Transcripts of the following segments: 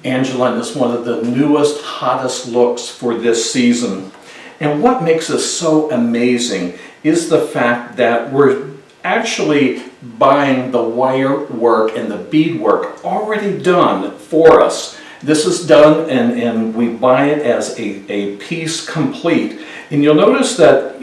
Angelyn is one of the newest, hottest looks for this season. And what makes us so amazing is the fact that we're actually buying the wire work and the bead work already done for us. This is done and we buy it as a piece complete. And you'll notice that,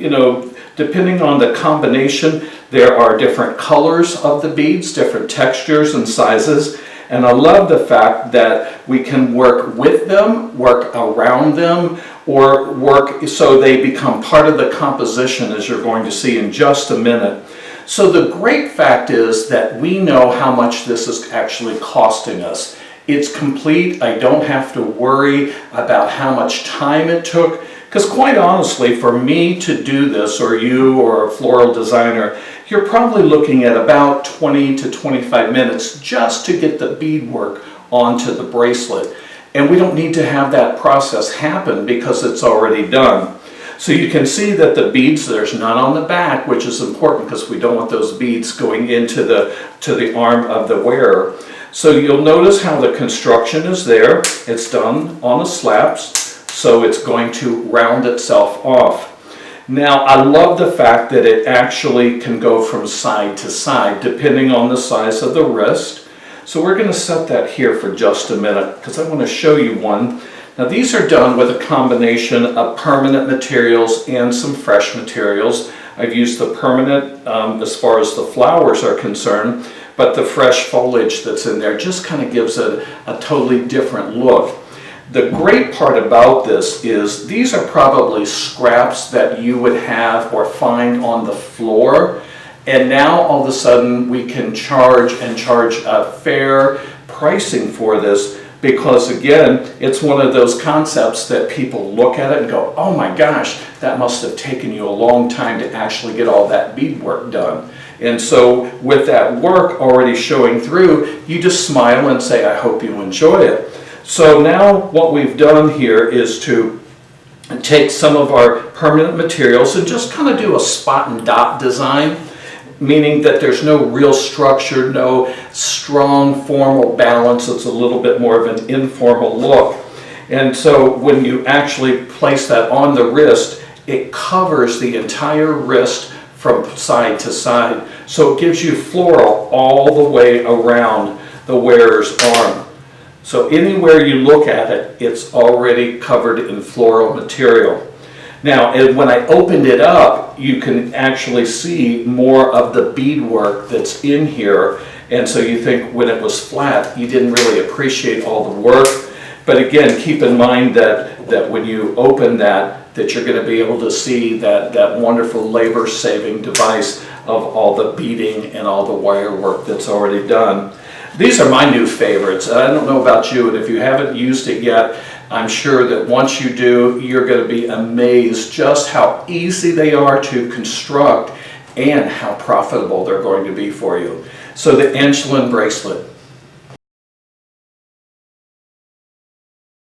depending on the combination, there are different colors of the beads, different textures and sizes. And I love the fact that we can work with them, work around them, or work so they become part of the composition, as you're going to see in just a minute. So the great fact is that we know how much this is actually costing us. It's complete. I don't have to worry about how much time it took, because quite honestly, for me to do this, or you or a floral designer, you're probably looking at about 20 to 25 minutes just to get the beadwork onto the bracelet. And we don't need to have that process happen because it's already done. So you can see that the beads, there's none on the back, which is important because we don't want those beads going into the arm of the wearer. So you'll notice how the construction is there. It's done on the slaps, so it's going to round itself off. Now, I love the fact that it actually can go from side to side, depending on the size of the wrist. So we're going to set that here for just a minute, because I want to show you one. Now, these are done with a combination of permanent materials and some fresh materials. I've used the permanent as far as the flowers are concerned, but the fresh foliage that's in there just kind of gives it a totally different look. The great part about this is these are probably scraps that you would have or find on the floor, and now all of a sudden we can charge a fair pricing for this, because again, it's one of those concepts that people look at it and go, oh my gosh, that must have taken you a long time to actually get all that beadwork done. And so with that work already showing through, you just smile and say, I hope you enjoy it. So now what we've done here is to take some of our permanent materials and just kind of do a spot and dot design, meaning that there's no real structure, no strong formal balance. It's a little bit more of an informal look. And so when you actually place that on the wrist, it covers the entire wrist from side to side. So it gives you floral all the way around the wearer's arm. So anywhere you look at it, it's already covered in floral material. Now, when I opened it up, you can actually see more of the beadwork that's in here. And so you think when it was flat, you didn't really appreciate all the work. But again, keep in mind that when you open that you're going to be able to see that wonderful labor-saving device of all the beading and all the wire work that's already done. These are my new favorites. I don't know about you, and if you haven't used it yet, I'm sure that once you do, you're going to be amazed just how easy they are to construct and how profitable they're going to be for you. So the Angelyn bracelet.